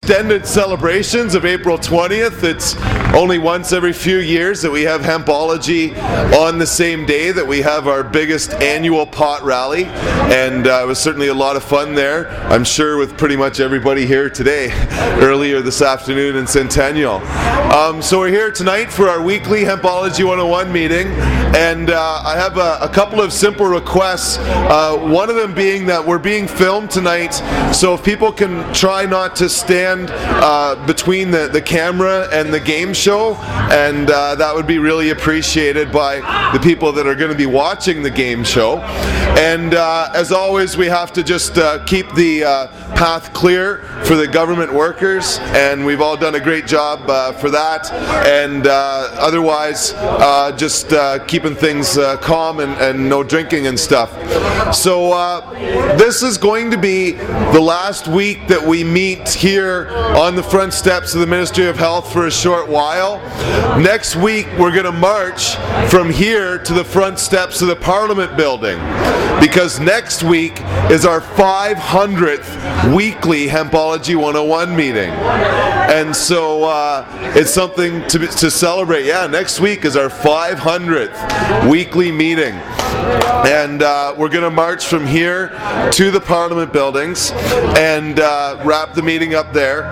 extended celebrations of April 20th. It's only once every few years that we have Hempology on the same day that we have our biggest annual pot rally, and it was certainly a lot of fun there. I'm sure with pretty much everybody here today, earlier this afternoon in Centennial. So we're here tonight for our weekly Hempology 101 meeting, and I have a couple of simple requests. One of them being that we're being filmed tonight, so if people can try not to stand between the camera and the game show, and that would be really appreciated by the people that are going to be watching the game show. And as always, we have to just keep the path clear for the government workers, and we've all done a great job for that, and otherwise just keeping things calm and no drinking and stuff. So this is going to be the last week that we meet here on the front steps of the Ministry of Health for a short while. Next week we're going to march from here to the front steps of the Parliament building, because next week is our 500th weekly Hempology 101 meeting. And so it's something to celebrate. Yeah, next week is our 500th weekly meeting. And we're going to march from here to the Parliament buildings and wrap the meeting up there.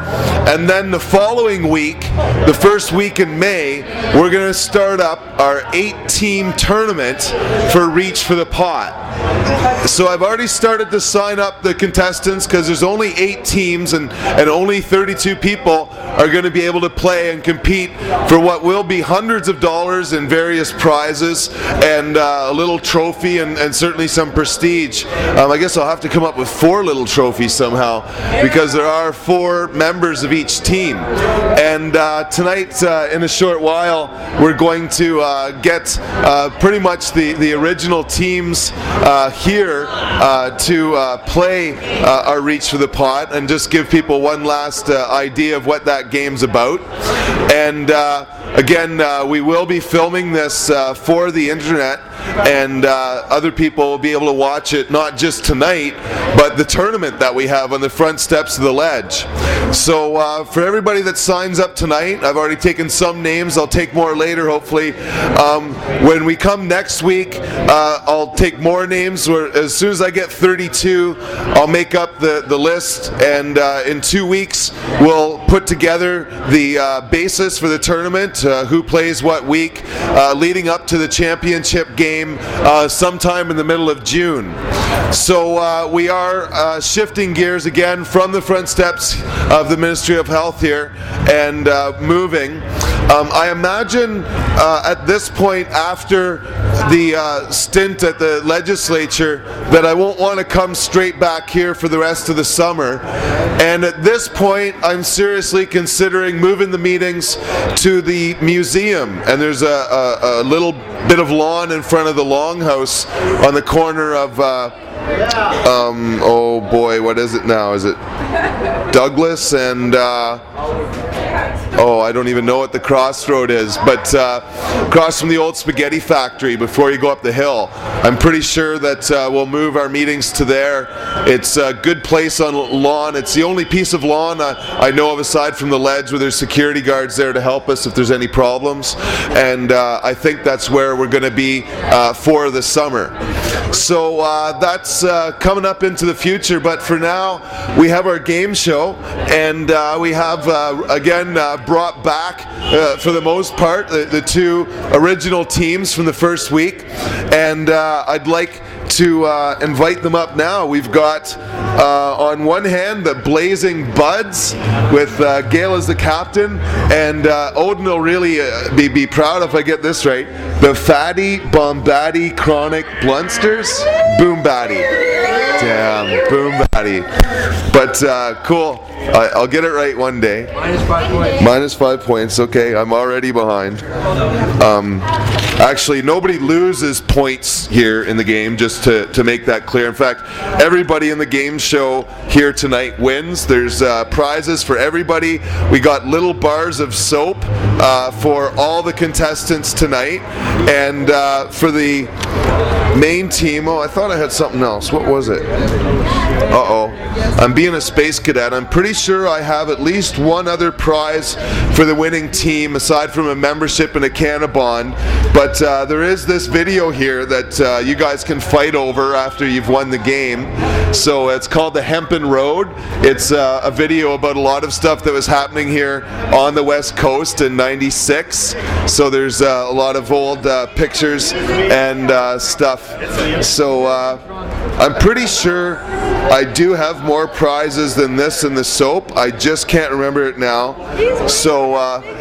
And then the following week, the first week in May, we're going to start up our 8-team tournament for Reach for the Pot. So I've already started to sign up the contestants, because there's only 8 teams and only 32 people are going to be able to play and compete for what will be hundreds of dollars in various prizes and a little trophy and certainly some prestige. I guess I'll have to come up with 4 little trophies somehow, because there are 4 members of each team. And tonight, in a short while, we're going to get pretty much the original teams here to play our Reach for the Pot and just give people one last idea of what that game's about. And again, we will be filming this for the internet, and other people will be able to watch it not just tonight, but the tournament that we have on the front steps of the ledge. So for everybody that signs up tonight, I've already taken some names, I'll take more later hopefully. When we come next week, I'll take more names. As soon as I get 32, I'll make up the list, and in 2 weeks we'll put together the basis for the tournament, who plays what week, leading up to the championship game sometime in the middle of June. So we are shifting gears again from the front steps of the Ministry of Health here and moving. I imagine at this point, after the stint at the legislature, that I won't want to come straight back here for the rest of the summer. And at this point, I'm seriously considering moving the meetings to the museum. And there's a little bit of lawn in front of the Longhouse on the corner of oh boy, what is it now? Is it Douglas and I don't even know what the crossroad is, but across from the old spaghetti factory before you go up the hill. I'm pretty sure that we'll move our meetings to there. It's a good place on lawn. It's the only piece of lawn I know of aside from the ledge where there's security guards there to help us if there's any problems. And I think that's where we're going to be for the summer. So that's coming up into the future, but for now we have our game show, and we have again brought back for the most part the 2 original teams from the first week, and I'd like to invite them up now. We've got on one hand the Blazing Buds with Gail as the captain, and Odin will really be proud if I get this right. The Fatty Bombaddy Chronic Blunsters? Boom Batty. Damn, Boom Batty. But cool. I'll get it right one day. -5 points. -5 points. Okay, I'm already behind. Actually, nobody loses points here in the game, just to make that clear. In fact, everybody in the game show here tonight wins. There's prizes for everybody. We got little bars of soap for all the contestants tonight, and for the Main team. Oh, I thought I had something else. What was it? Uh-oh. I'm being a space cadet. I'm pretty sure I have at least one other prize for the winning team aside from a membership and a can of bond. But there is this video here that you guys can fight over after you've won the game. So it's called the Hempen Road. It's a video about a lot of stuff that was happening here on the West Coast in '96. So there's a lot of old pictures and stuff. So I'm pretty sure I do have more prizes than this in the soap. I just can't remember it now. So uh-oh.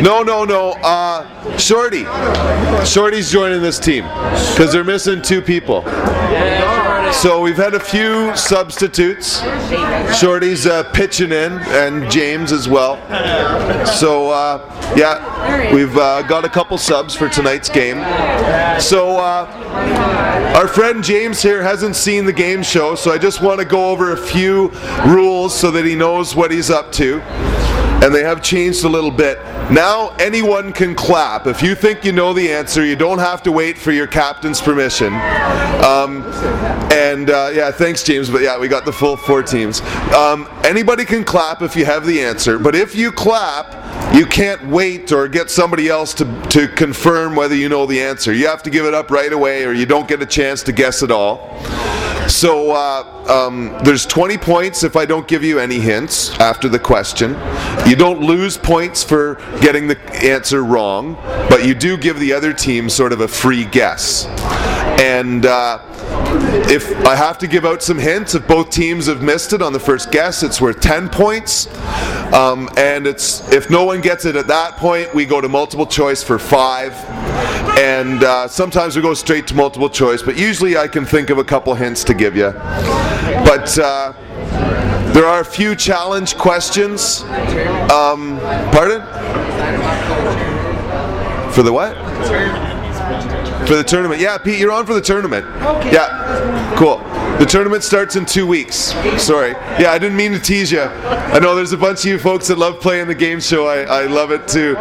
No. Shorty's joining this team because they're missing 2 people. So we've had a few substitutes. Shorty's pitching in, and James as well. So yeah, we've got a couple subs for tonight's game. So our friend James here hasn't seen the game show, so I just want to go over a few rules so that he knows what he's up to. And they have changed a little bit. Now anyone can clap. If you think you know the answer, you don't have to wait for your captain's permission. Yeah, thanks James, but yeah, we got the full 4 teams. Anybody can clap if you have the answer, but if you clap, you can't wait or get somebody else to confirm whether you know the answer. You have to give it up right away or you don't get a chance to guess at all. So there's 20 points if I don't give you any hints after the question. You don't lose points for getting the answer wrong, but you do give the other team sort of a free guess. And if I have to give out some hints, if both teams have missed it on the first guess, it's worth 10 points. And if no one gets it at that point, we go to multiple choice for 5. And sometimes we go straight to multiple choice, but usually I can think of a couple hints to give you. But there are a few challenge questions. Pardon? For the what? For the tournament. Yeah, Pete, you're on for the tournament. Okay. Yeah, cool. The tournament starts in 2 weeks. Sorry. Yeah, I didn't mean to tease you. I know there's a bunch of you folks that love playing the game show. I love it too.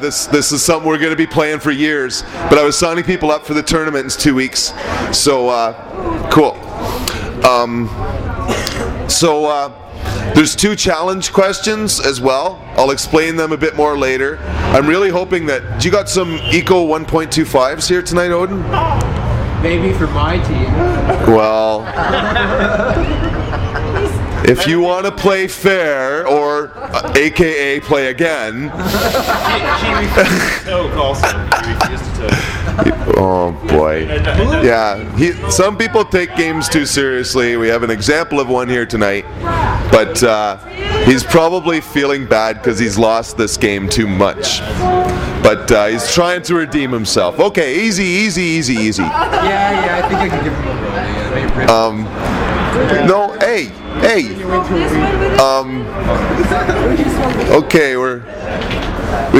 This is something we're going to be playing for years. But I was signing people up for the tournament in 2 weeks. So, cool. There's 2 challenge questions as well. I'll explain them a bit more later. I'm really hoping that... You got some Eco 1.25s here tonight, Odin? Maybe for my team. Well... If you want to play fair, or AKA play again... She refused to toke also. She refused to toke. Oh boy. Yeah, some people take games too seriously. We have an example of one here tonight. But he's probably feeling bad because he's lost this game too much. But he's trying to redeem himself. Okay, easy. Yeah, I think I can give him a roll. No, hey. Okay,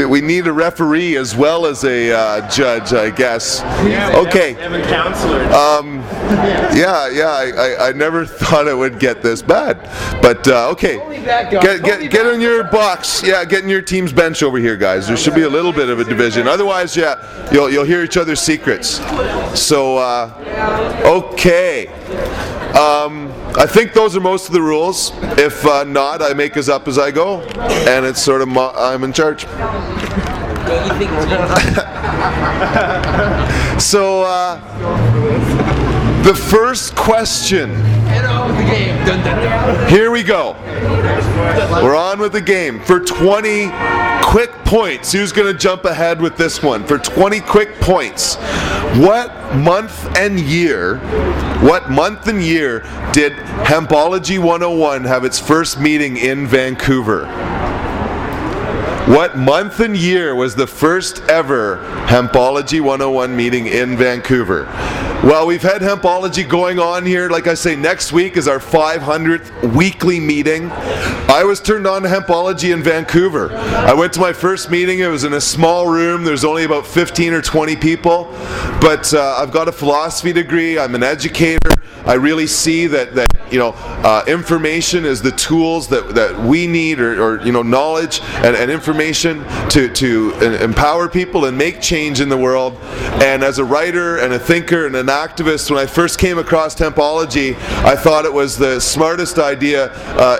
we need a referee as well as a judge, I guess. Okay. I never thought it would get this bad, but okay. Get in your box. Yeah, get in your team's bench over here, guys. There should be a little bit of a division. Otherwise, yeah, you'll hear each other's secrets. So, okay. I think those are most of the rules. If not, I make us up as I go, and it's sort of I'm in charge. So, the first question. Here we go. We're on with the game. For 20 quick points, who's going to jump ahead with this one? For 20 quick points, what month and year did Hempology 101 have its first meeting in Vancouver? What month and year was the first ever Hempology 101 meeting in Vancouver? Well, we've had Hempology going on here. Like I say, next week is our 500th weekly meeting. I was turned on to Hempology in Vancouver. I went to my first meeting. It was in a small room. There's only about 15 or 20 people. But I've got a philosophy degree. I'm an educator. I really see that information is the tools that we need, or knowledge and information to empower people and make change in the world. And as a writer and a thinker and an activist, when I first came across Hempology, I thought it was the smartest idea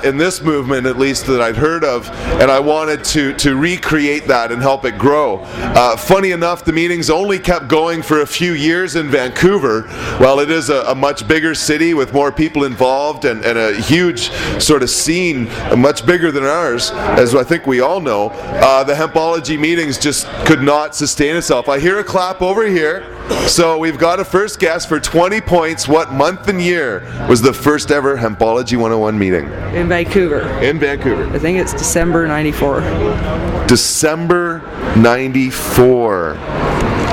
in this movement, at least, that I'd heard of, and I wanted to recreate that and help it grow. Funny enough, the meetings only kept going for a few years in Vancouver. While it is a much bigger city with more people involved and a huge sort of scene, much bigger than ours, as I think we all know, the Hempology meetings just could not sustain itself. I hear a clap over here. So we've got a first guess for 20 points. What month and year was the first ever Hempology 101 meeting? In Vancouver. In Vancouver. I think it's December 94. December 94.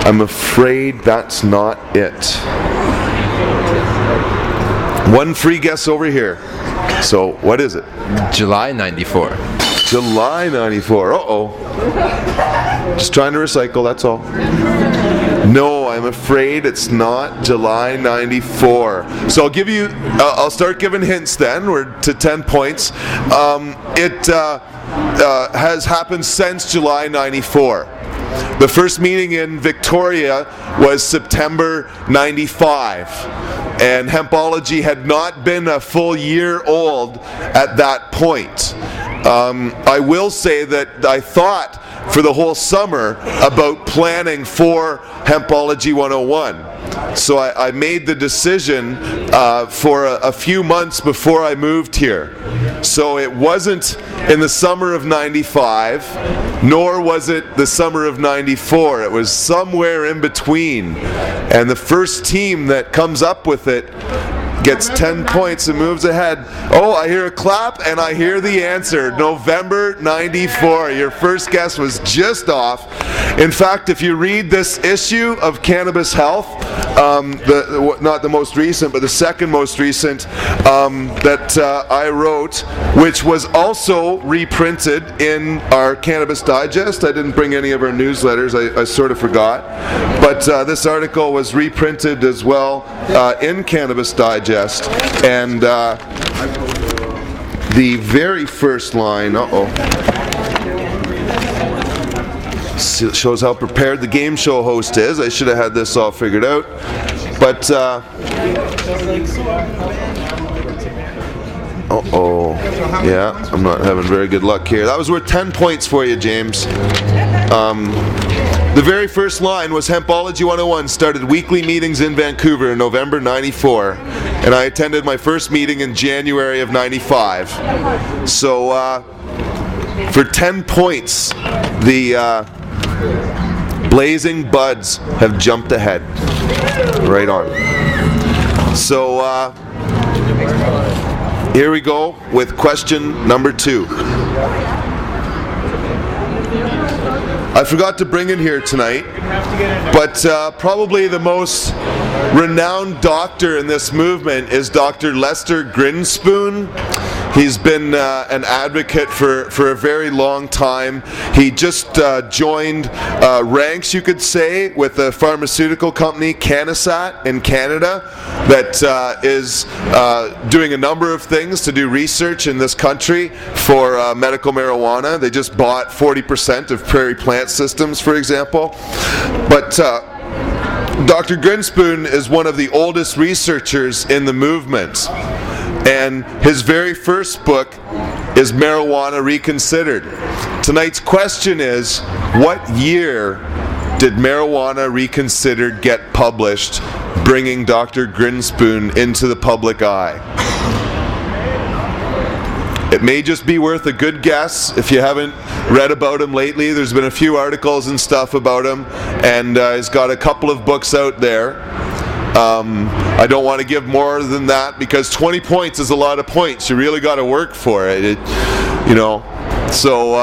I'm afraid that's not it. One free guess over here. So what is it? July 94. July 94. Uh-oh. Just trying to recycle, that's all. No, I'm afraid it's not July 94. So I'll start giving hints then. We're to 10 points. It has happened since July 94. The first meeting in Victoria was September 95. And Hempology had not been a full year old at that point. I will say that I thought for the whole summer about planning for Hempology 101. So I made the decision for a few months before I moved here. So it wasn't in the summer of 95, nor was it the summer of 94. It was somewhere in between. And the first team that comes up with it gets 10 points and moves ahead. Oh, I hear a clap and I hear the answer. November 94. Your first guess was just off. In fact, if you read this issue of Cannabis Health, not the most recent, but the second most recent that I wrote, which was also reprinted in our Cannabis Digest. I didn't bring any of our newsletters. I sort of forgot. But this article was reprinted as well in Cannabis Digest. And the very first line, shows how prepared the game show host is. I should have had this all figured out. But, yeah, I'm not having very good luck here. That was worth 10 points for you, James. The very first line was Hempology 101 started weekly meetings in Vancouver in November 94, and I attended my first meeting in January of 95. So for 10 points, the Blazing Buds have jumped ahead. Right on. So here we go with question number 2. I forgot to bring it here tonight, but probably the most renowned doctor in this movement is Dr. Lester Grinspoon. He's been an advocate for a very long time. He just joined ranks, you could say, with the pharmaceutical company Canisat in Canada that is doing a number of things to do research in this country for medical marijuana. They just bought 40% of Prairie Plant Systems, for example. But Dr. Grinspoon is one of the oldest researchers in the movement. And his very first book is Marijuana Reconsidered. Tonight's question is, what year did Marijuana Reconsidered get published, bringing Dr. Grinspoon into the public eye? It may just be worth a good guess if you haven't read about him lately. There's been a few articles and stuff about him, and he's got a couple of books out there. I don't want to give more than that because 20 points is a lot of points. You really got to work for it. So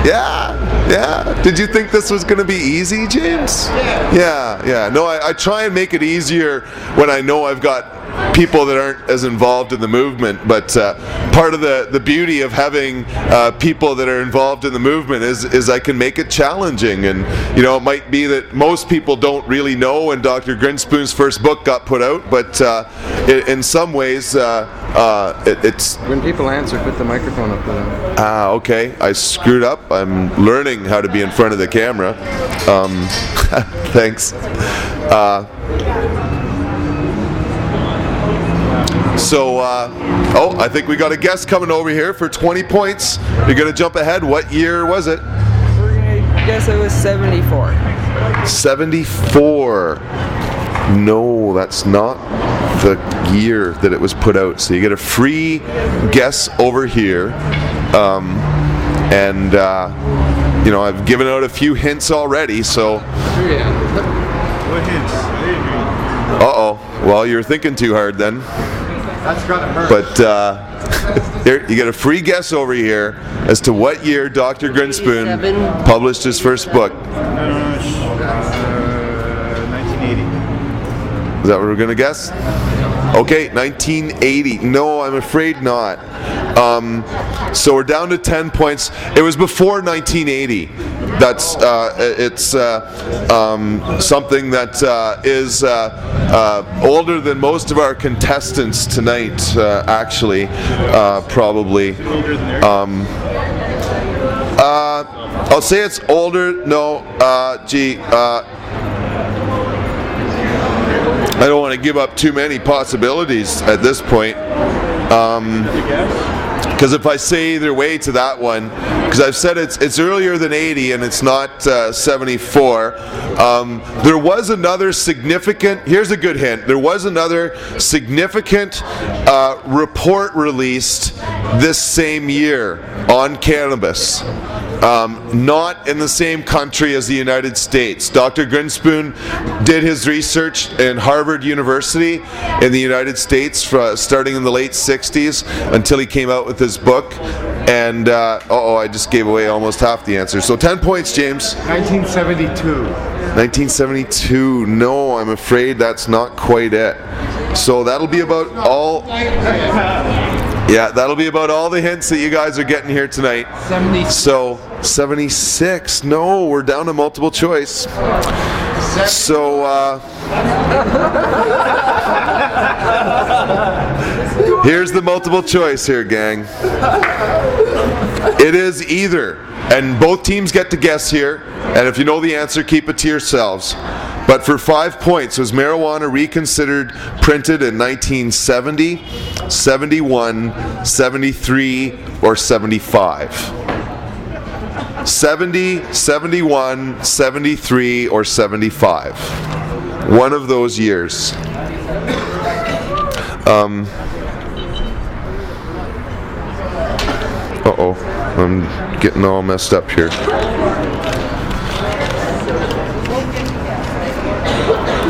yeah. Did you think this was going to be easy, James? Yeah. No, I try and make it easier when I know I've got people that aren't as involved in the movement, but part of the beauty of having people that are involved in the movement is I can make it challenging. And it might be that most people don't really know when Dr. Grinspoon's first book got put out, but in some ways, it's... When people answer, put the microphone up to them. Okay, I screwed up. I'm learning how to be in front of the camera. Thanks. I think we got a guest coming over here for 20 points. You're going to jump ahead. What year was it? We're going to guess it was 74. 74. No, that's not the year that it was put out. So you get a free guess over here. I've given out a few hints already, so... What hints? Uh-oh. Well, you're thinking too hard then. That's gotta hurt. But here, you get a free guess over here as to what year Dr. Grinspoon published his first book. 1980. Is that what we're going to guess? Okay, 1980. No, I'm afraid not. So we're down to 10 points. It was before 1980. That's something that is older than most of our contestants tonight. Actually, probably. I'll say it's older. No, I don't want to give up too many possibilities at this point. Because if I say either way to that one, because I've said it's earlier than 80 and it's not 74, there was another significant, here's a good hint, there was another significant report released this same year on cannabis. Not in the same country as the United States. Dr. Grinspoon did his research in Harvard University in the United States starting in the late 60s until he came out with his book. And, I just gave away almost half the answer. So 10 points, James. 1972. 1972. No, I'm afraid that's not quite it. So that'll be about all... Yeah, that'll be about all the hints that you guys are getting here tonight. 76. So, 76. No, we're down to multiple choice. So, here's the multiple choice here, gang. It is either, and both teams get to guess here, and if you know the answer, keep it to yourselves. But for 5 points, was marijuana reconsidered printed in 1970, 71, 73, or 75? 70, 71, 73, or 75? One of those years. I'm getting all messed up here.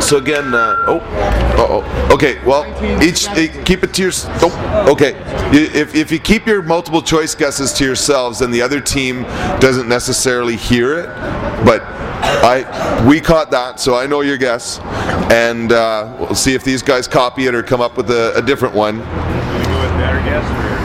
So again, okay, well, keep it to your, okay. If you keep your multiple choice guesses to yourselves, then the other team doesn't necessarily hear it, but we caught that, so I know your guess, and we'll see if these guys copy it or come up with a different one. Can we go with better guess or?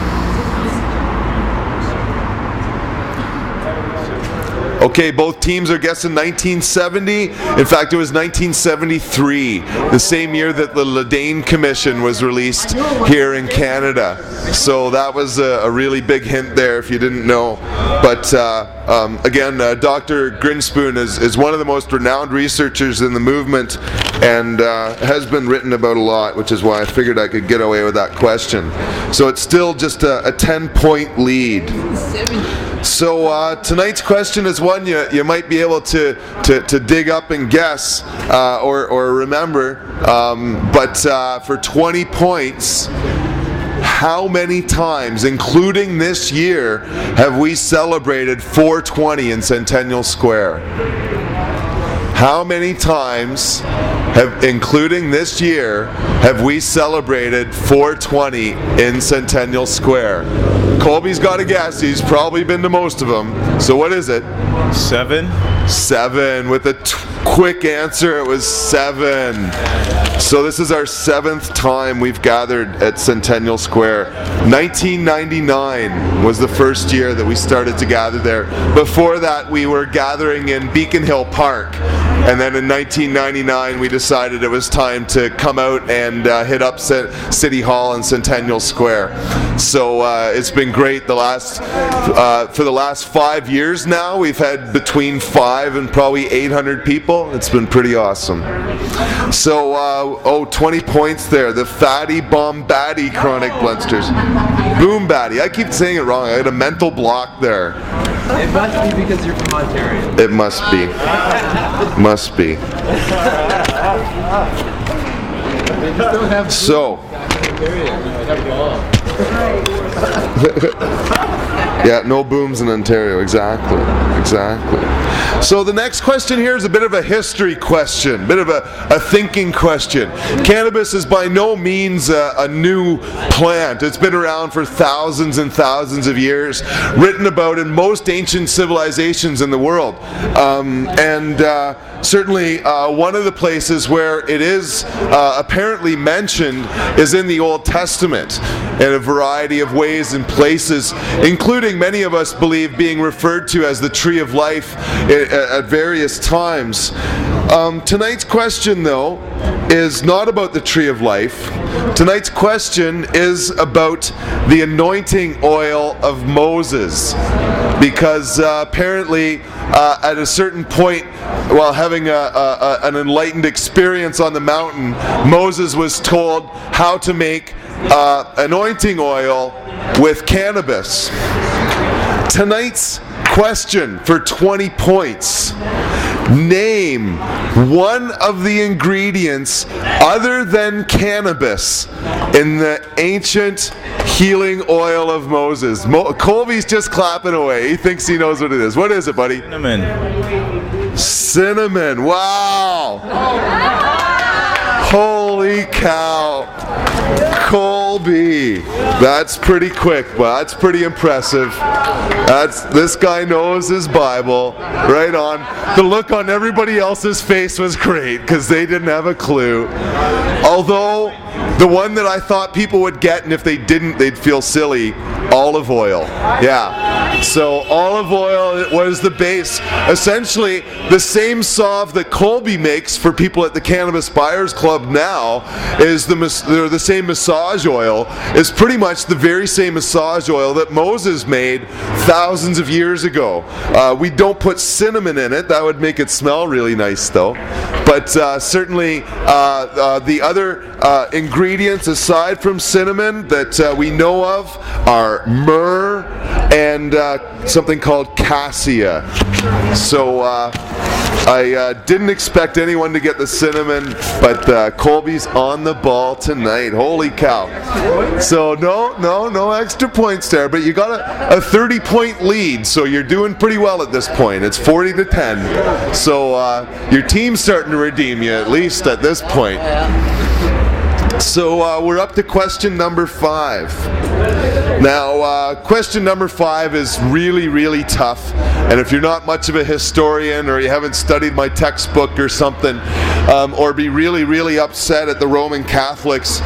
Okay, both teams are guessing 1970. In fact, it was 1973, the same year that the Ledane Commission was released here in Canada. So that was a really big hint there if you didn't know. But again, Dr. Grinspoon is one of the most renowned researchers in the movement and has been written about a lot, which is why I figured I could get away with that question. So it's still just a 10-point lead. So tonight's question is one you might be able to dig up and guess or remember, but for 20 points, how many times, including this year, have we celebrated 420 in Centennial Square? How many times, including this year, have we celebrated 420 in Centennial Square? Colby's got a guess. He's probably been to most of them. So what is it? 7. 7. With a quick answer, it was 7. So this is our 7th time we've gathered at Centennial Square. 1999 was the first year that we started to gather there. Before that, we were gathering in Beacon Hill Park. And then in 1999, we decided it was time to come out and hit up City Hall and Centennial Square. So it's been great. For the last 5 years now, we've had between 5 and probably 800 people. It's been pretty awesome. So, 20 points there. The Fatty Bombaddy Chronic Blunsters. Boom Batty. I keep saying it wrong. I had a mental block there. It must be because you're from Ontario. It must be. Must be. So. Yeah, no booms in Ontario. Exactly. So the next question here is a bit of a history question, bit of a thinking question. Cannabis is by no means a new plant. It's been around for thousands and thousands of years, written about in most ancient civilizations in the world. Certainly one of the places where it is apparently mentioned is in the Old Testament in a variety of ways and places, including many of us believe being referred to as the tree of life at various times. Tonight's question, though, is not about the tree of life. Tonight's question is about the anointing oil of Moses, because apparently at a certain point, while having an enlightened experience on the mountain, Moses was told how to make anointing oil with cannabis. Tonight's question for 20 points. Name one of the ingredients other than cannabis in the ancient healing oil of Moses. Colby's just clapping away. He thinks he knows what it is. What is it, buddy? Cinnamon. Wow. Holy cow. Colby. That's pretty quick, but that's pretty impressive. This guy knows his Bible. Right on. The look on everybody else's face was great because they didn't have a clue. Although the one that I thought people would get, and if they didn't, they'd feel silly, olive oil. Yeah. So olive oil was the base. Essentially, the same salve that Colby makes for people at the Cannabis Buyers Club now is the same massage oil. Is pretty much the very same massage oil that Moses made thousands of years ago. We don't put cinnamon in it. That would make it smell really nice, though. But certainly the other ingredients aside from cinnamon that we know of are myrrh and something called cassia. So I didn't expect anyone to get the cinnamon, but Colby's on the ball tonight. Holy cow. So no extra points there, but you got a 30-point lead, so you're doing pretty well at this point. It's 40-10. So your team's starting to redeem you, at least at this point. So we're up to question number 5. Now, question number 5 is really, really tough. And if you're not much of a historian, or you haven't studied my textbook or something, or be really, really upset at the Roman Catholics,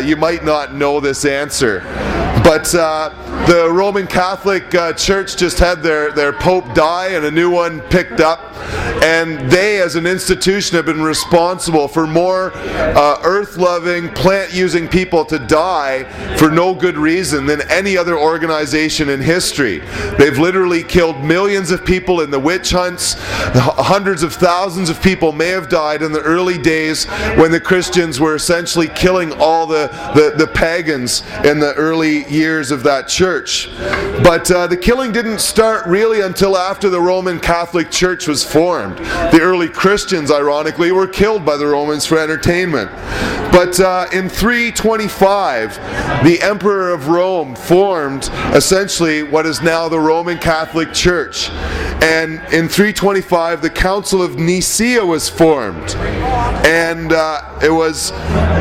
you might not know this answer. But the Roman Catholic Church just had their Pope die and a new one picked up. And they, as an institution, have been responsible for more earth-loving, plant-using people to die for no good reason than any other organization in history. They've literally killed millions of people in the witch hunts. Hundreds of thousands of people may have died in the early days when the Christians were essentially killing all the pagans in the early years of that church. But the killing didn't start really until after the Roman Catholic Church was formed. The early Christians, ironically, were killed by the Romans for entertainment. But in 325, the Emperor of Rome formed essentially what is now the Roman Catholic Church. And in 325, the Council of Nicaea was formed. And it was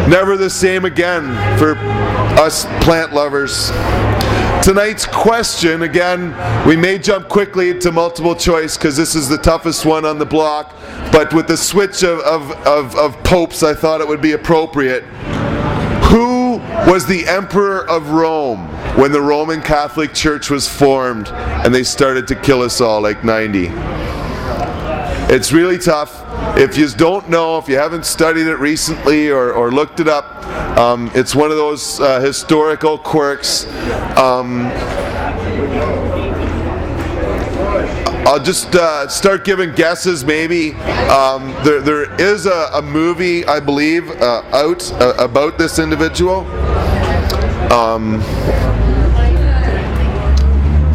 never the same again for us plant lovers. Tonight's question, again, we may jump quickly to multiple choice because this is the toughest one on the block, but with the switch of popes, I thought it would be appropriate. Who was the Emperor of Rome when the Roman Catholic Church was formed and they started to kill us all like 90? It's really tough. if you don't know, if you haven't studied it recently or looked it up, it's one of those historical quirks. I'll just start giving guesses maybe. There is a movie, I believe, out about this individual.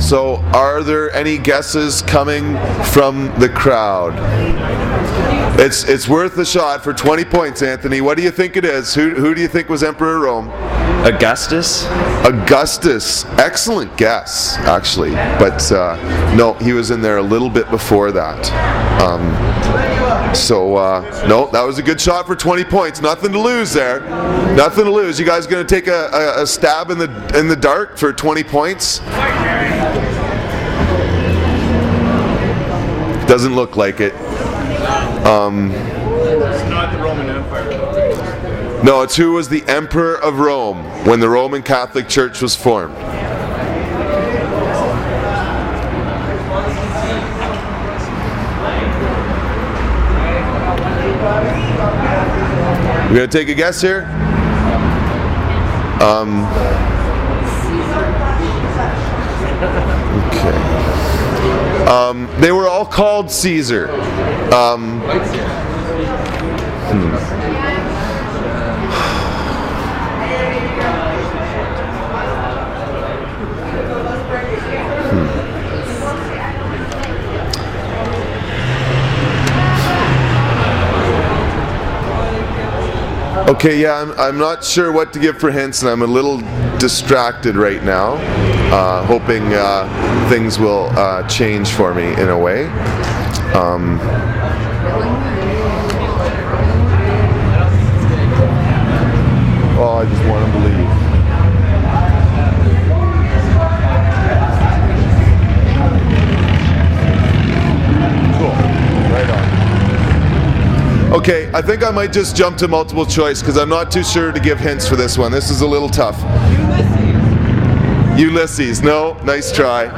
So are there any guesses coming from the crowd? It's worth a shot for 20 points, Anthony. What do you think it is? Who do you think was Emperor of Rome? Augustus? Augustus. Excellent guess, actually. But no, he was in there a little bit before that. No, that was a good shot for 20 points. Nothing to lose there. Nothing to lose. You guys going to take a stab in the dark for 20 points? Doesn't look like it. It's not the Roman Empire. No, it's who was the Emperor of Rome when the Roman Catholic Church was formed. You gonna take a guess here? Okay. They were all called Caesar. Okay, yeah, I'm not sure what to give for hints, and I'm a little distracted right now, hoping things will change for me in a way. Oh, I just want to believe. Cool, right on. Okay, I think I might just jump to multiple choice because I'm not too sure to give hints for this one. This is a little tough. Ulysses. No, nice try.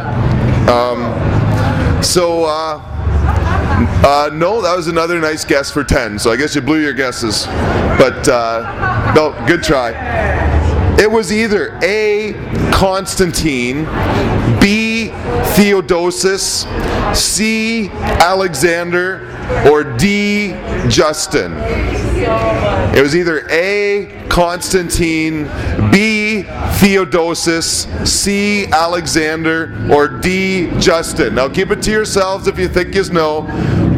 No, that was another nice guess for 10. So I guess you blew your guesses. But no, good try. It was either A, Constantine, B, Theodosius, C, Alexander, or D, Justin. It was either A, Constantine, B, Theodosius, C, Alexander, or D, Justin. Now keep it to yourselves if you think you know.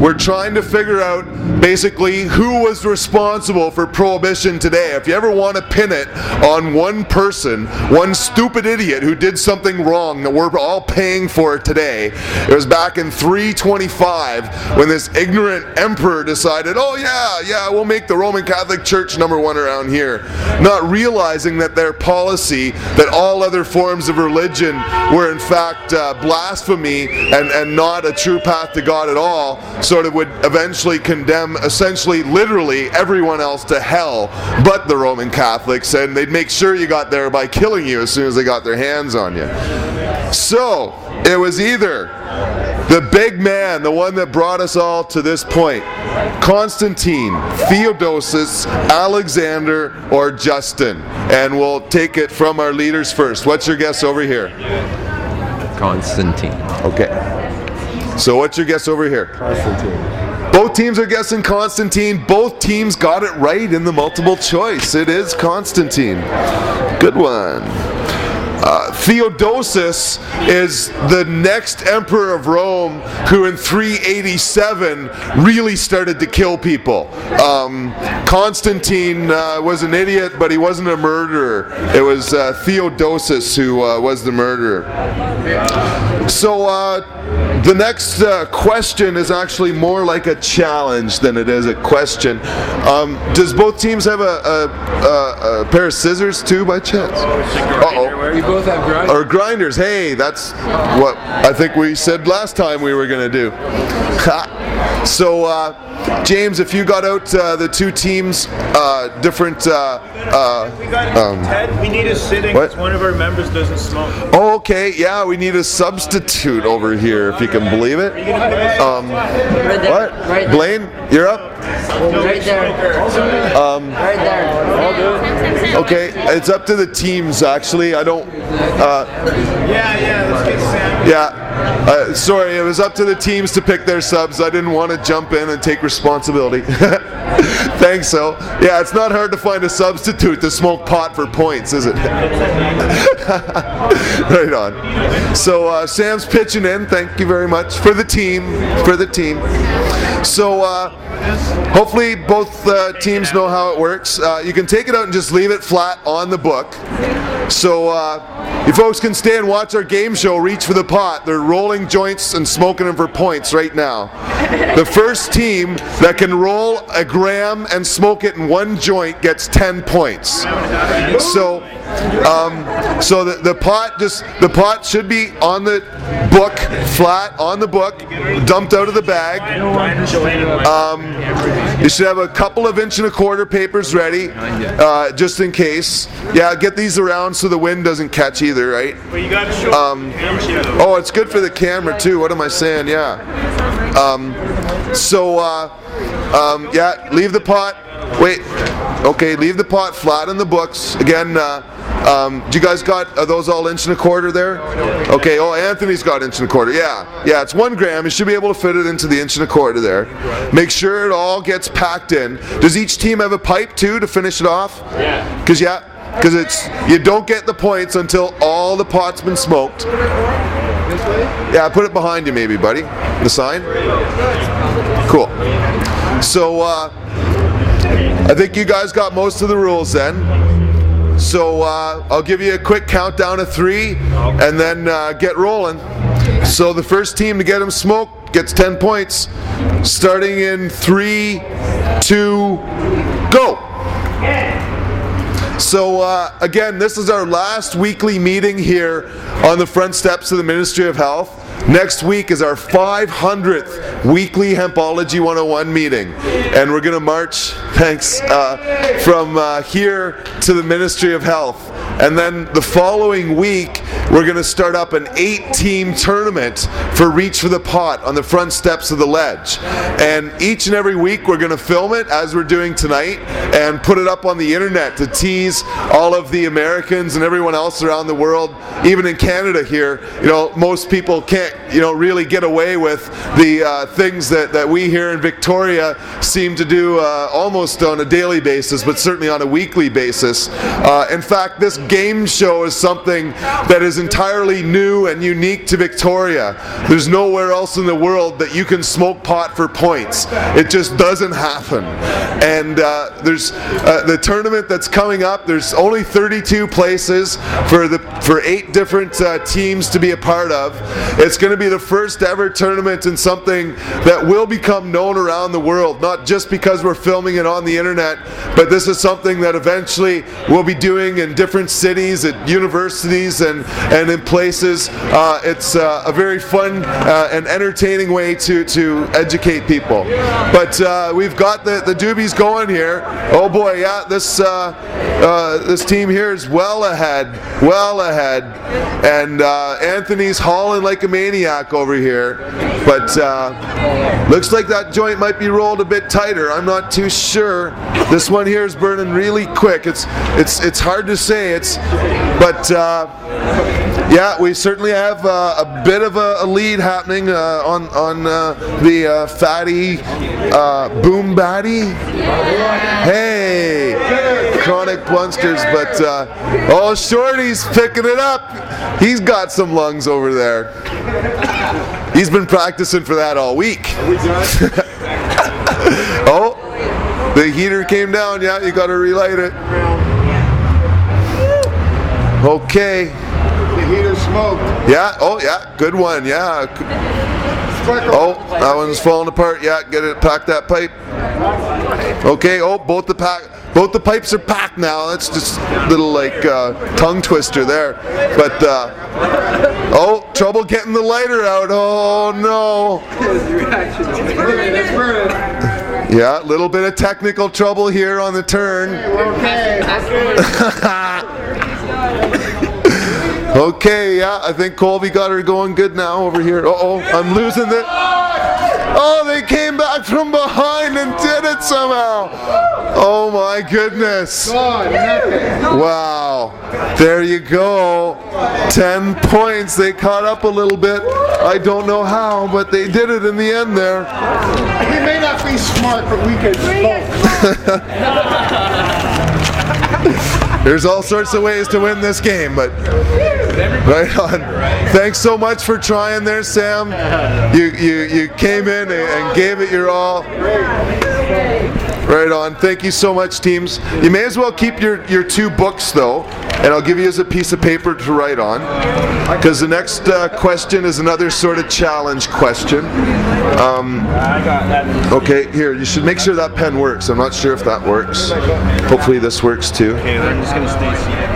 We're trying to figure out basically who was responsible for prohibition today. If you ever want to pin it on one person, one stupid idiot who did something wrong that we're all paying for today, it was back in 325 when this ignorant emperor decided, oh yeah, we'll make the Roman Catholic Church number one around here, not realizing that their policy that all other forms of religion were in fact blasphemy and not a true path to God at all, sort of would eventually condemn essentially literally everyone else to hell but the Roman Catholics, and they'd make sure you got there by killing you as soon as they got their hands on you. So it was either the big man, the one that brought us all to this point, Constantine, Theodosius, Alexander, or Justin. And we'll take it from our leaders first. What's your guess over here? Constantine. Okay. So what's your guess over here? Constantine. Both teams are guessing Constantine. Both teams got it right in the multiple choice. It is Constantine. Good one. Theodosius is the next emperor of Rome who in 387 really started to kill people. Constantine was an idiot, but he wasn't a murderer. It was Theodosius who was the murderer. So the next question is actually more like a challenge than it is a question. Does both teams have a pair of scissors too by chance? Uh-oh. We both have grinders. Or grinders. Hey, that's what I think we said last time we were going to do. So, James, if you got out the two teams, different. Ted, we need a sitting because one of our members doesn't smoke. Oh, okay. Yeah, we need a substitute over here, if you can believe it. Right there. What? Right there. Blaine, you're up. Right there. Right there. Okay, it's up to the teams. Actually, I don't. Yeah, let's get Sam. Yeah. Sorry, it was up to the teams to pick their subs. I didn't want to jump in and take responsibility. Thanks, so. Yeah, it's not hard to find a substitute to smoke pot for points, is it? Right on. So Sam's pitching in. Thank you very much for the team. So hopefully both teams know how it works. You can take it out and just leave it flat on the book. So you folks can stay and watch our game show, Reach for the Pot. They're rolling joints and smoking them for points right now. The first team that can roll a gram and smoke it in one joint gets 10 points. So the pot should be on the book, flat on the book, dumped out of the bag. You should have a couple of 1 1/4 papers ready, just in case. Yeah, get these around so the wind doesn't catch either, right? But you gotta show the camera though. Oh, it's good for the camera too. What am I saying? Yeah. Yeah, leave the pot. Wait. Okay, leave the pot flat in the books. Again, do you guys are those all 1 1/4 there? Okay, oh, Anthony's got 1 1/4. Yeah, it's 1 gram. You should be able to fit it into the 1 1/4 there. Make sure it all gets packed in. Does each team have a pipe too to finish it off? Yeah. Because you don't get the points until all the pot's been smoked. Yeah, put it behind you maybe, buddy. The sign? Cool. So, I think you guys got most of the rules then. So, I'll give you a quick countdown of 3 and then get rolling. So the first team to get them smoked gets 10 points. Starting in 3, 2, go! So again, this is our last weekly meeting here on the front steps of the Ministry of Health. Next week is our 500th weekly Hempology 101 meeting, and we're going to march, from here to the Ministry of Health. And then the following week, we're going to start up an 8-team tournament for Reach for the Pot on the front steps of the ledge. And each and every week, we're going to film it as we're doing tonight and put it up on the internet to tease all of the Americans and everyone else around the world, even in Canada here. You know, most people can't, really get away with the things that we here in Victoria seem to do almost on a daily basis, but certainly on a weekly basis. In fact, this game show is something that is entirely new and unique to Victoria. There's nowhere else in the world that you can smoke pot for points. It just doesn't happen. And there's the tournament that's coming up. There's only 32 places for 8 different teams to be a part of. It's going to be the first ever tournament in something that will become known around the world, not just because we're filming it on the internet, but this is something that eventually we'll be doing in different cities, at universities, and in places. It's a very fun and entertaining way to educate people. But we've got the doobies going here. Oh boy, yeah, this team here is well ahead, and Anthony's hauling like a maniac over here. But looks like that joint might be rolled a bit tighter. I'm not too sure. This one here is burning really quick. It's hard to say. But yeah, we certainly have a bit of a lead happening on the fatty boom batty. Hey, chronic blunsters, but oh, Shorty's picking it up. He's got some lungs over there. He's been practicing for that all week. Oh, the heater came down. Yeah, you got to relight it. Okay. The heater smoked. Yeah, oh yeah, good one, yeah. Oh, that one's falling apart. Yeah, pack that pipe. Okay, oh, both the both the pipes are packed now. That's just a little like tongue twister there. But oh, trouble getting the lighter out. Oh no. Yeah, a little bit of technical trouble here on the turn. Okay, yeah, I think Colby got her going good now over here. Uh-oh, I'm losing it. Oh, they came back from behind and did it somehow. Oh my goodness. Wow. There you go. 10 points. They caught up a little bit. I don't know how, but they did it in the end there. He may not be smart, but we can smoke. There's all sorts of ways to win this game, but right on. Thanks so much for trying there, Sam. You came in and gave it your all. Right on. Thank you so much, teams. You may as well keep your 2 books, though, and I'll give you as a piece of paper to write on, because the next question is another sort of challenge question. Okay, here, you should make sure that pen works. I'm not sure if that works. Hopefully this works too. Okay, I'm just going to stay seated.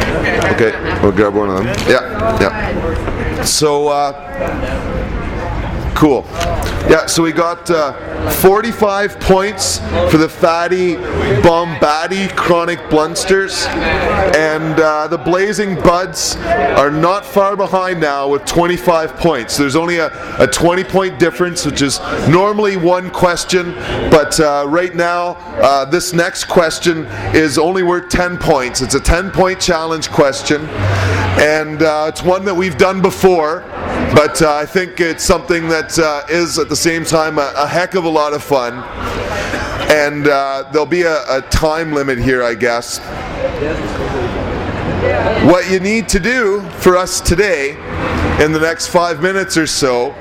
Okay, we'll grab one of them. Yeah. So, cool. Yeah, so we got 45 points for the Fatty Bombati Chronic Blunsters, and the Blazing Buds are not far behind now with 25 points. There's only a 20-point difference, which is normally 1 question, but right now this next question is only worth 10 points. It's a 10-point challenge question, and it's one that we've done before, but I think it's something that is at the same time a heck of a lot of fun, and there'll be a time limit here, I guess. What you need to do for us today in the next 5 minutes or so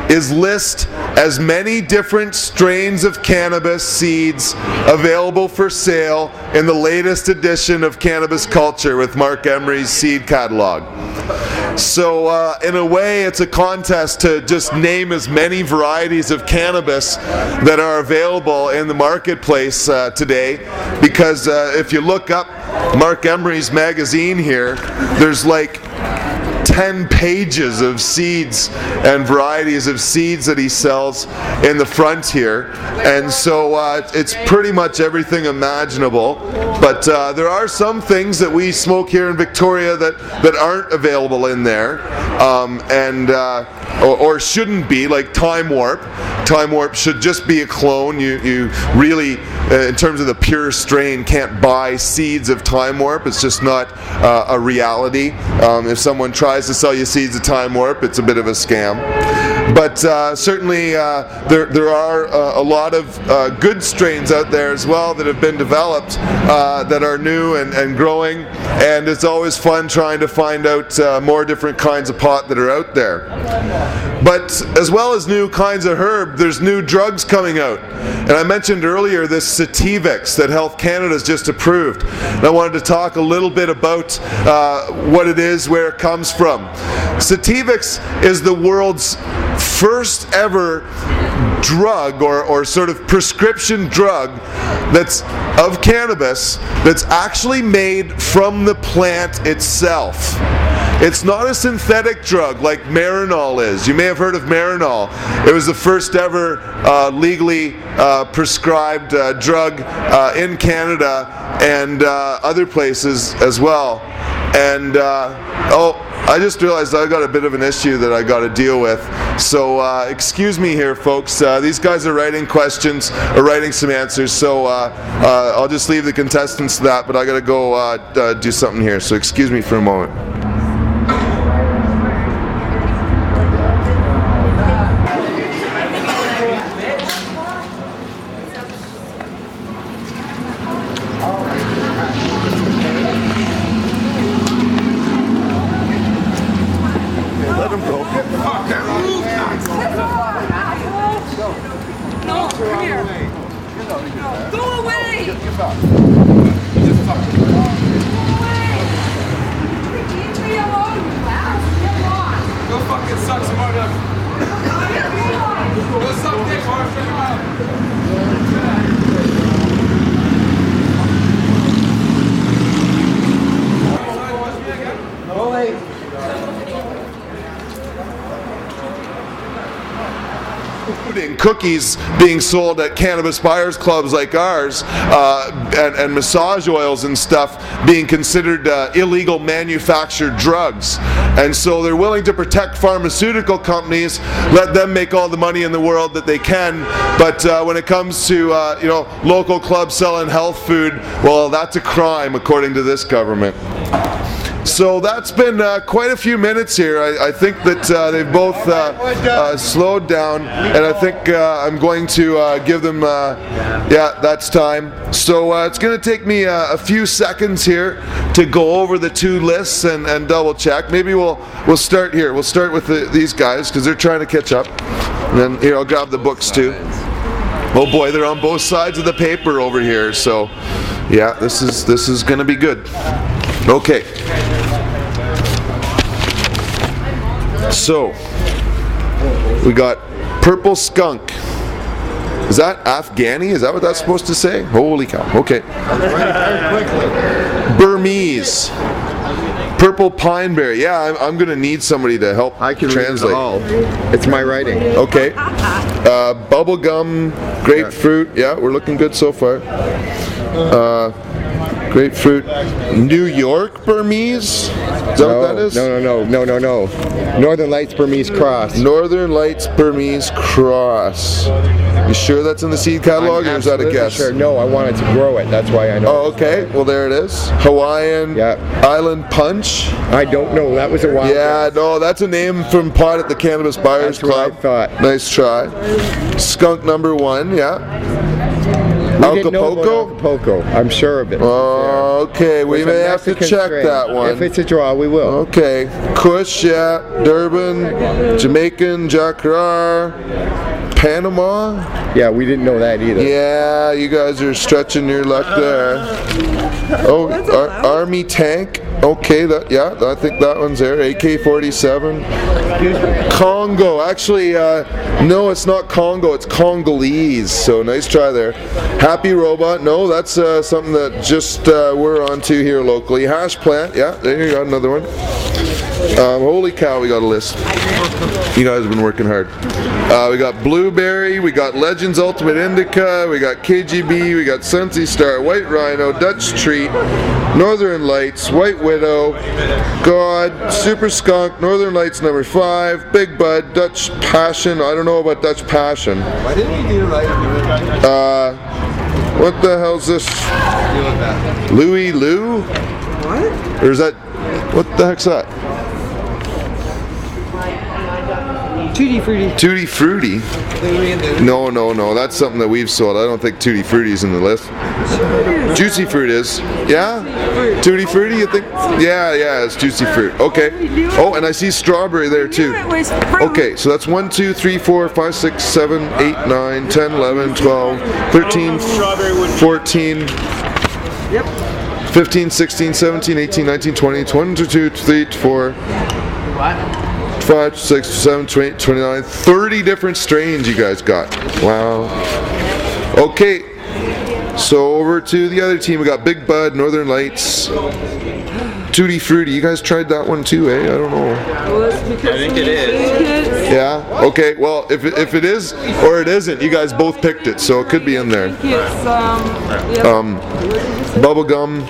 is list as many different strains of cannabis seeds available for sale in the latest edition of Cannabis Culture with Mark Emery's seed catalog. So in a way, it's a contest to just name as many varieties of cannabis that are available in the marketplace today, because if you look up Mark Emery's magazine here, there's like 10 pages of seeds and varieties of seeds that he sells in the front here, and so it's pretty much everything imaginable, but there are some things that we smoke here in Victoria that aren't available in there, or shouldn't be, like Time Warp. Time Warp should just be a clone. You really, in terms of the pure strain, can't buy seeds of Time Warp. It's just not a reality. If someone tries to sell you seeds of Time Warp, it's a bit of a scam. But certainly there are a lot of good strains out there as well that have been developed that are new and growing, and it's always fun trying to find out more different kinds of pot that are out there. But as well as new kinds of herb, there's new drugs coming out. And I mentioned earlier this Sativix that Health Canada's just approved. And I wanted to talk a little bit about what it is, where it comes from. Sativix is the world's first ever drug or sort of prescription drug that's of cannabis that's actually made from the plant itself. It's not a synthetic drug like Marinol is. You may have heard of Marinol. It was the first ever legally prescribed drug in Canada and other places as well. And I just realized I got a bit of an issue that I got to deal with. So excuse me here, folks. These guys are writing questions or writing some answers. So I'll just leave the contestants to that. But I got to go do something here. So excuse me for a moment. avoiding cookies being sold at cannabis buyers clubs like ours, and massage oils and stuff being considered illegal manufactured drugs. And so they're willing to protect pharmaceutical companies, let them make all the money in the world that they can, but when it comes to local clubs selling health food, well, that's a crime according to this government. So that's been quite a few minutes here. I think that they've both slowed down, and I think I'm going to give them, that's time. So it's going to take me a few seconds here to go over the two lists and double check. Maybe we'll start here. We'll start with these guys because they're trying to catch up. And then here, I'll grab the books too. Oh boy, they're on both sides of the paper over here. So yeah, this is going to be good. Okay. So, we got Purple Skunk. Is that Afghani? Is that what that's supposed to say? Holy cow. Okay. Burmese. Purple Pineberry. Yeah, I'm going to need somebody to help I can translate. read it all. It's my writing. Okay. Bubblegum, grapefruit. Yeah, we're looking good so far. Grapefruit. New York Burmese? Is that what that is? No. Northern Lights Burmese Cross. Northern Lights Burmese Cross. You sure that's in the seed catalog, or is that a guess? Sure. No, I wanted to grow it. That's why I know. Oh, okay. Well, there it is. Hawaiian Island Punch. I don't know. That was a while ago. No, that's a name from pot at the Cannabis Buyers Club. What I thought. Nice try. Skunk number 1. Acapulco? I'm sure of it. Okay, we may have to check that one. If it's a draw, we will. Okay, Kush, Durban, Jamaican, Jacrar, Panama. Yeah, we didn't know that either. Yeah, you guys are stretching your luck there. Oh, Army Tank. Okay, I think that one's there. AK-47. Congo. Actually, no, it's not Congo. It's Congolese. So nice try there. Happy Robot. No, that's something that just we're onto here locally. Hash Plant. Yeah, there you got another one. Holy cow, we got a list. You guys have been working hard. We got Blueberry, we got Legends Ultimate Indica, we got KGB, we got Sensi Star, White Rhino, Dutch Treat, Northern Lights, White Widow, God, Super Skunk, Northern Lights number 5, Big Bud, Dutch Passion. I don't know about Dutch Passion. Why didn't we do right? What the hell's this? Louis Lou? What? Or is that, what the heck's that? Tutti Frutti. Tutti Frutti? No, that's something that we've sold. I don't think Tutti Frutti's in the list. Juicy Fruit is. Yeah? Tutti Frutti, you think? Yeah, it's Juicy Fruit. Okay. Oh, and I see strawberry there too. Okay, so that's 1, 2, 3, 4, 5, 6, 7, 8, 9, 10, 11, 12, 13, 14, 15, 16, 17, 18, 19, 20, 22, 23, 24, 5, 6, 7, 28, 29, 30 different strains you guys got. Wow. Okay, so over to the other team. We got Big Bud, Northern Lights, Tutti Frutti. You guys tried that one too, eh? I don't know. I think it is. Yeah? Okay, well, if it is or it isn't, you guys both picked it, so it could be in there. Bubblegum,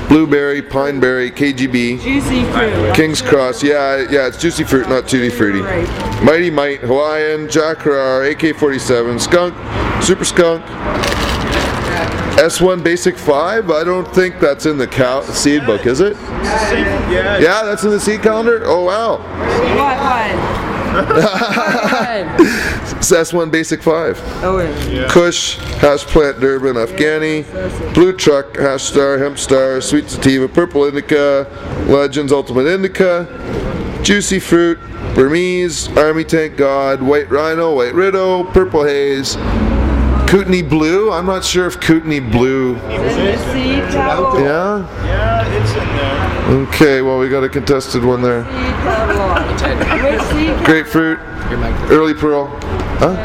Blueberry, Pineberry, KGB, Juicy Fruit. King's Cross, yeah, it's Juicy Fruit, not Tutti Frutti. Right. Mighty Might, Hawaiian, Jacrar, AK-47, Skunk, Super Skunk, S1 Basic 5. I don't think that's in the seed book, is it? Yeah, that's in the seed calendar? Oh, wow. What? It's S1 Basic 5. Oh, yeah. Kush, Hash Plant, Durban, Afghani, Blue Truck, Hash Star, Hemp Star, Sweet Sativa, Purple Indica, Legends Ultimate Indica, Juicy Fruit, Burmese, Army Tank God, White Rhino, White Rideau, Purple Haze, Kootenai Blue. I'm not sure if Kootenai Blue. Yeah? Yeah, it's in there. Okay, well, we got a contested one there. Grapefruit, Early Pearl. Huh?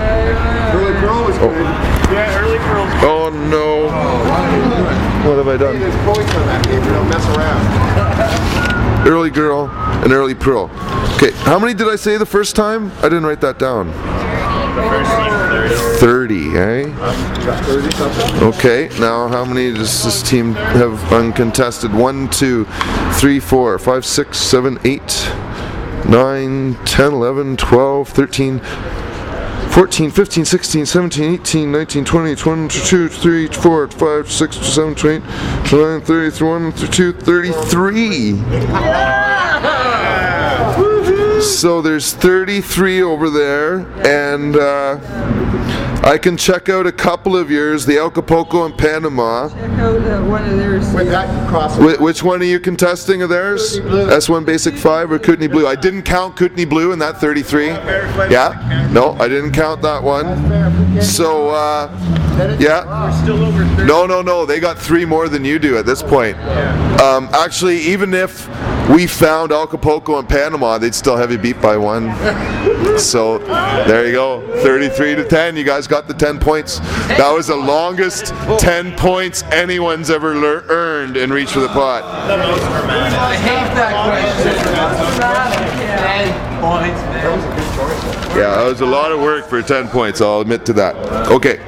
Early Pearl was good. Yeah, Early Pearl's good. Oh no. What have I done? There's points on that game. We don't mess around. Early Girl and Early Pearl. Okay, how many did I say the first time? I didn't write that down. First team 30. 30, eh? Okay, now how many does this team have uncontested? 1, 2, 3, 4, 5, 6, 7, 8, 9, 10, 11, 12, 13, 14, 15, 16, 17, 18, 19, 20, 22, 3, 4, 5, 6, 7, 28, 29, 30, 31, 32, 33. So there's 33 over there, and I can check out a couple of yours, the Acapulco and Panama. Check out one of theirs. With that cross. Which one are you contesting of theirs? S1 Basic 5 or Kootenai Blue? I didn't count Kootenai Blue in that 33. Yeah? No, I didn't count that one. So, yeah. No. They got 3 more than you do at this point. Actually, even if we found Acapulco and Panama, they'd still have you beat by 1. So, there you go. 33-10. You guys got the 10 points. That was the longest 10 points anyone's ever earned in Reach for the Pot. I hate that question. 10 points, man. Yeah, that was a lot of work for 10 points, I'll admit to that. Okay,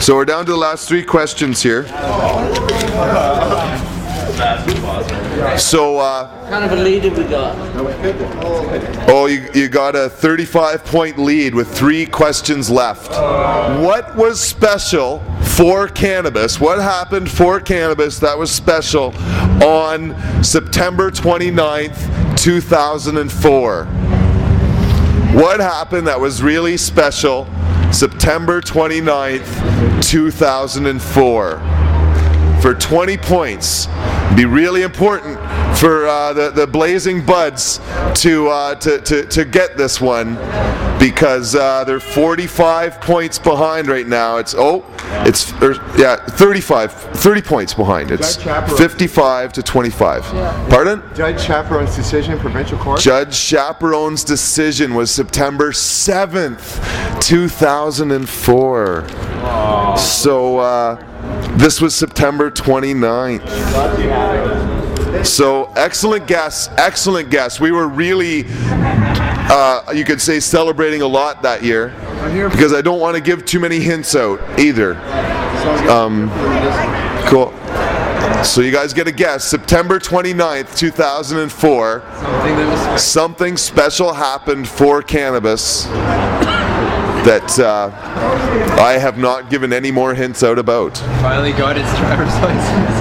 so we're down to the last 3 questions here. So, What kind of a lead have we got? oh, you got a 35-point lead with 3 questions left. What was special for cannabis? What happened for cannabis that was special on September 29th, 2004? What happened that was really special September 29th, 2004? For 20 points. Be really important for the Blazing Buds to get this one, because they're 45 points behind right now. It's 30 points behind. It's 55 to 25. Pardon? Judge Chaperone's decision, provincial court. Judge Chaperone's decision was September 7th, 2004. So this was September 29th. So excellent guess. We were really, you could say, celebrating a lot that year, because I don't want to give too many hints out either. Cool. So you guys get a guess. September 29th, 2004. Something special happened for cannabis that I have not given any more hints out about. Finally got its driver's license.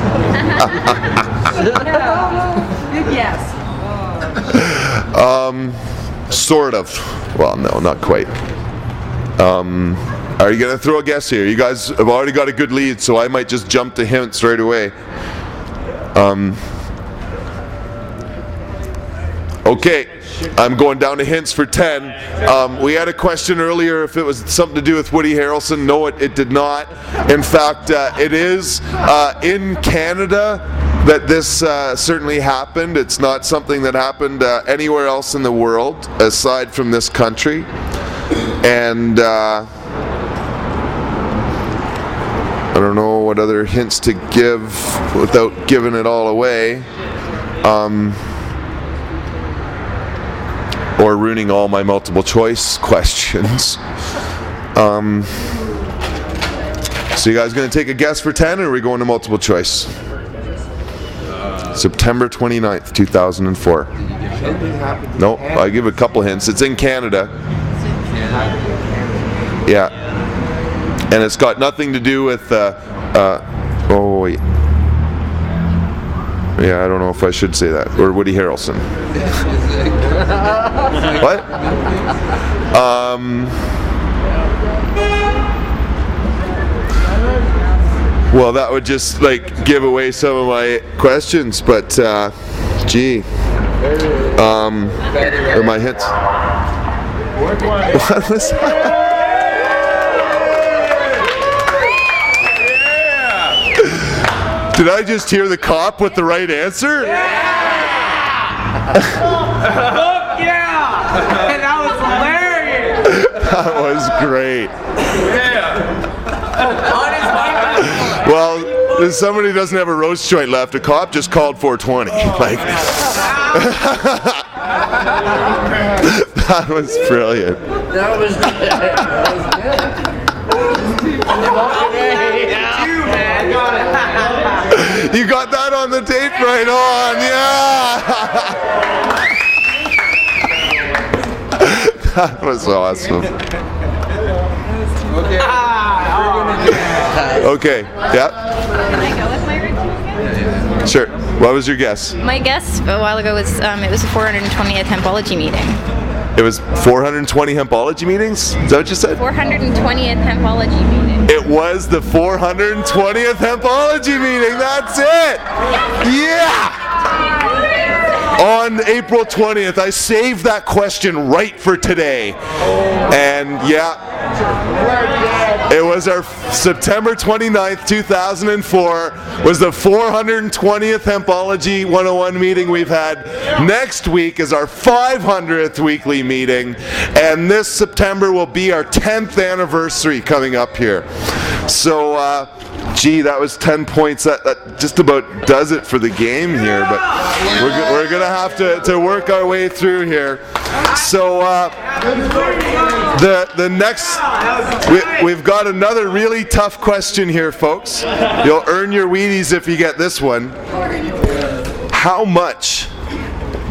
Good guess. Sort of. Well, no, not quite. Are you gonna throw a guess here? You guys have already got a good lead, so I might just jump to hints right away. Okay, I'm going down to hints for 10. We had a question earlier if it was something to do with Woody Harrelson. No, it did not. In fact, it is in Canada that this certainly happened. It's not something that happened anywhere else in the world aside from this country. And I don't know what other hints to give without giving it all away. Or ruining all my multiple choice questions. So you guys gonna take a guess for 10, or are we going to multiple choice? September 29th, 2004. No, I give a couple hints. It's in Canada. Yeah. And it's got nothing to do with, oh wait. Yeah, I don't know if I should say that. Or Woody Harrelson. What? Well, that would just like give away some of my questions, but gee. Or my hints. What was that? Did I just hear the cop with the right answer? Yeah! And that was hilarious! That was great. Yeah! Well, if somebody doesn't have a roast joint left, a cop just called 420. Like, that was brilliant. That was good. You got that on the tape, right on, yeah! That was awesome. Okay, yeah? Can I go with my original guess? Sure. What was your guess? My guess a while ago was it was the 420th Hempology meeting. It was 420 Hempology meetings? Is that what you said? 420th Hempology meeting. It was the 420th Hempology meeting. That's it. Yeah. On April 20th, I saved that question right for today. And yeah, it was our September 29th, 2004, was the 420th Hempology 101 meeting we've had. Next week is our 500th weekly meeting, and this September will be our 10th anniversary coming up here. So, gee, that was 10 points. That just about does it for the game here, but we're going to have to work our way through here. So, the next, we've got another really tough question here, folks. You'll earn your Wheaties if you get this one. How much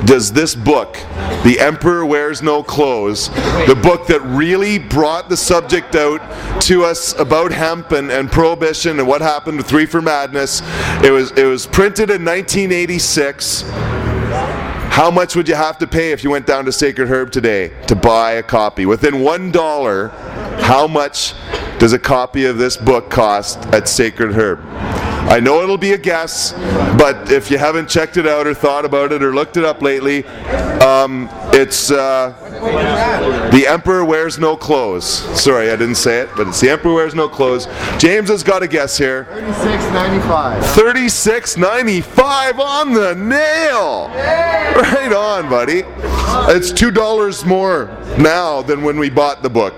does this book, The Emperor Wears No Clothes, the book that really brought the subject out to us about hemp and prohibition and what happened with Reefer Madness, it was printed in 1986. How much would you have to pay if you went down to Sacred Herb today to buy a copy? Within $1, how much does a copy of this book cost at Sacred Herb? I know it'll be a guess, but if you haven't checked it out or thought about it or looked it up lately, it's The Emperor Wears No Clothes. Sorry, I didn't say it, but it's The Emperor Wears No Clothes. James has got a guess here. $36.95. $36.95 on the nail. Yeah. Right on, buddy. It's $2 more now than when we bought the book.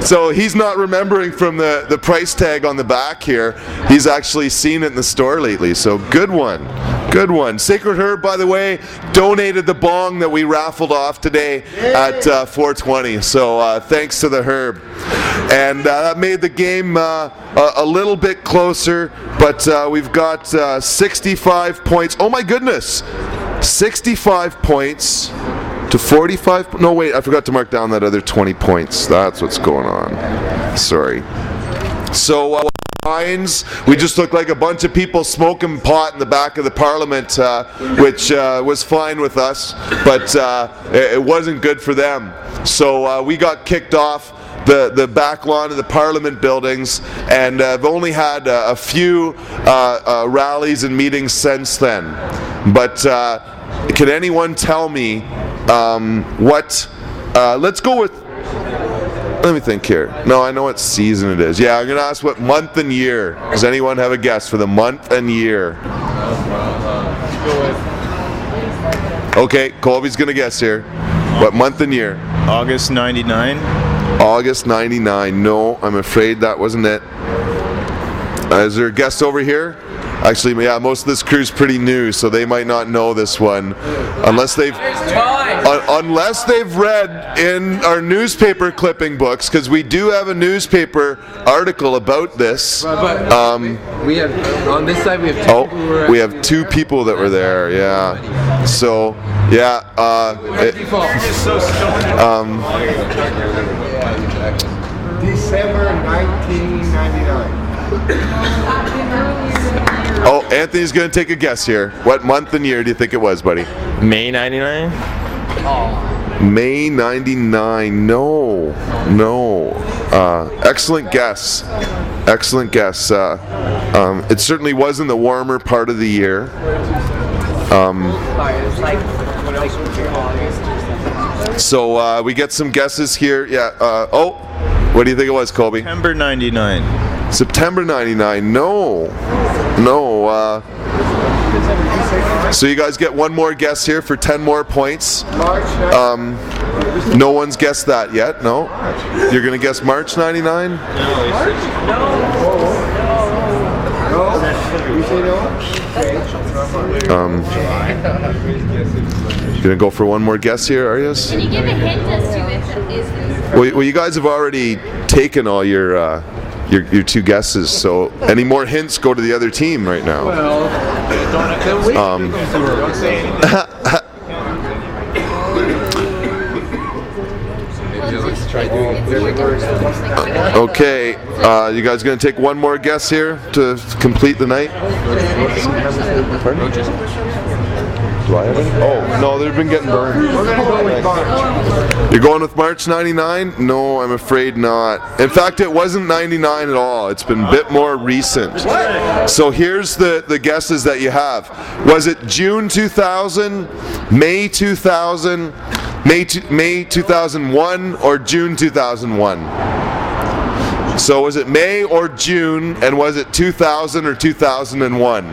So he's not remembering from the price tag on the back here. He's actually seen it in the store lately. So good one. Good one. Sacred Herb, by the way, donated the bong that we raffled off today at 420. So thanks to the Herb. And that made the game a little bit closer. But we've got 65 points. Oh my goodness. 65 points. To 45. No, wait, I forgot to mark down that other 20 points. That's what's going on. Sorry. So, we just looked like a bunch of people smoking pot in the back of the Parliament, which was fine with us, but it wasn't good for them. So we got kicked off the back lawn of the Parliament buildings, and I've only had a few rallies and meetings since then. But can anyone tell me what, let's go with, let me think here. No, I know what season it is. Yeah, I'm going to ask what month and year. Does anyone have a guess for the month and year? Okay, Colby's going to guess here. What month and year? August 99. August 99. No, I'm afraid that wasn't it. Is there a guess over here? Actually, yeah, most of this crew's pretty new, so they might not know this one, unless they've read in our newspaper clipping books, because we do have a newspaper article about this. We have on this side we have two people that were there. Yeah. So yeah. December 1999. Oh, Anthony's going to take a guess here. What month and year do you think it was, buddy? May 99? May 99. No. Excellent guess. Excellent guess. It certainly was in the warmer part of the year. So we get some guesses here. Yeah. What do you think it was, Colby? September 99. September 99. No. So you guys get one more guess here for 10 more points. No one's guessed that yet. No. You're going to guess March 99? You're going to go for one more guess here, are you? Can you give a hint as to Well, you guys have already taken all your two guesses, so any more hints go to the other team right now. Okay, you guys gonna take one more guess here to complete the night? Do I have any? Oh, no, they've been getting burned. We're going to go with March. You're going with March 99? No, I'm afraid not. In fact, it wasn't 99 at all. It's been a bit more recent. So here's the guesses that you have. Was it June 2000, May 2000, May 2001, or June 2001? So was it May or June, and was it 2000 or 2001?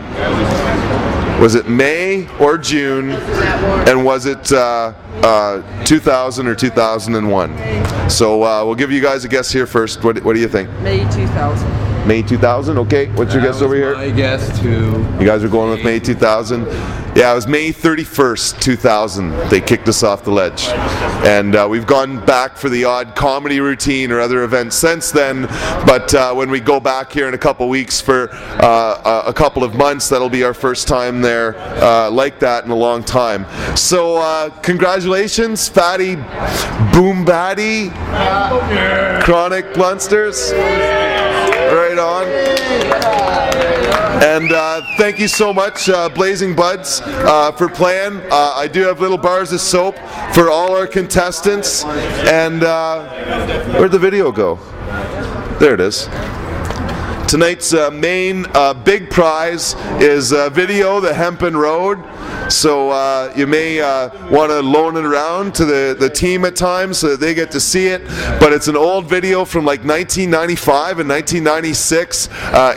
Was it May or June, and was it 2000 or 2001? So we'll give you guys a guess here first. What do you think? May 2000. May 2000, okay. What's your guess over here? My guess too. You guys are going with May 2000? Yeah, it was May 31st, 2000. They kicked us off the ledge. And we've gone back for the odd comedy routine or other events since then. But when we go back here in a couple weeks for a couple of months, that'll be our first time there like that in a long time. So congratulations, Fatty Boom Batty, Chronic Blunsters. Right on. And thank you so much, Blazing Buds, for playing. I do have little bars of soap for all our contestants. And where'd the video go? There it is. Tonight's main big prize is video, the Hempen Road. So you may want to loan it around to the team at times so that they get to see it. But it's an old video from like 1995 and 1996,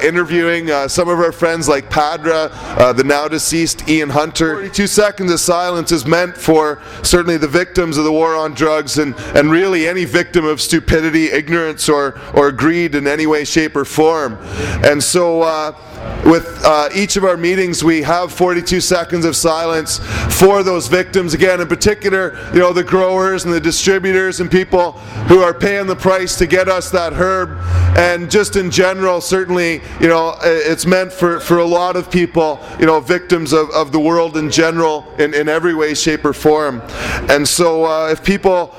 interviewing some of our friends like Padra, the now deceased Ian Hunter. 42 seconds of silence is meant for certainly the victims of the war on drugs and really any victim of stupidity, ignorance, or greed in any way, shape, or form. And so with each of our meetings, we have 42 seconds of silence for those victims. Again, in particular, you know, the growers and the distributors and people who are paying the price to get us that herb. And just in general, certainly, you know, it's meant for a lot of people, you know, victims of the world in general, in every way, shape, or form. And so if people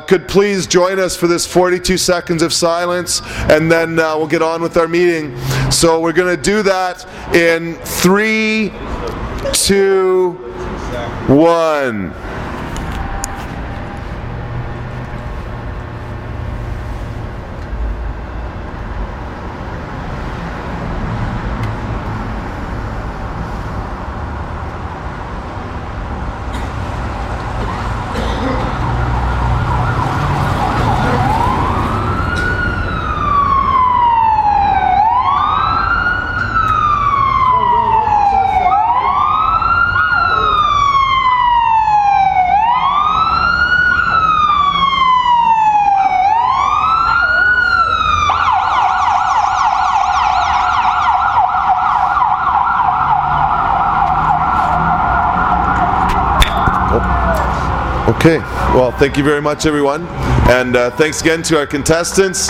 could please join us for this 42 seconds of silence, and then we'll get on with our meeting. So we're going to do that in 3, 2, 1. Okay, well, thank you very much, everyone, and thanks again to our contestants.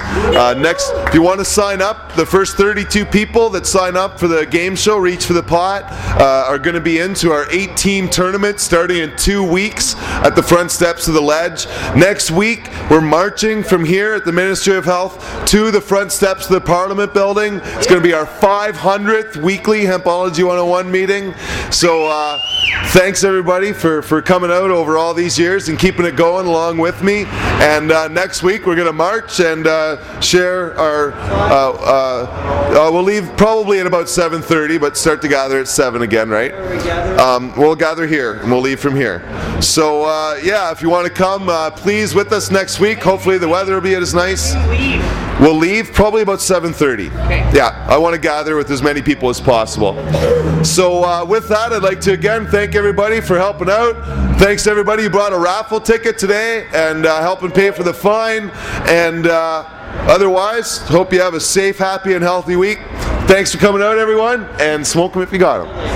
Next, if you want to sign up, the first 32 people that sign up for the game show, Reach for the Pot, are going to be into our 8-team tournament starting in 2 weeks at the front steps of the ledge. Next week, we're marching from here at the Ministry of Health to the front steps of the Parliament building. It's going to be our 500th weekly Hempology 101 meeting. So thanks, everybody, for coming out over all these years and keeping it going along with me. And next week we're going to march and share our we'll leave probably at about 7:30, but start to gather at 7 again, right? We'll gather here and we'll leave from here. So yeah, if you want to come, please with us next week. Hopefully the weather will be as nice. We'll leave probably about 7:30. Okay. Yeah, I want to gather with as many people as possible. So with that, I'd like to again thank everybody for helping out. Thanks to everybody who brought a raffle ticket today and helping pay for the fine. And otherwise, hope you have a safe, happy, and healthy week. Thanks for coming out, everyone, and smoke them if you got them.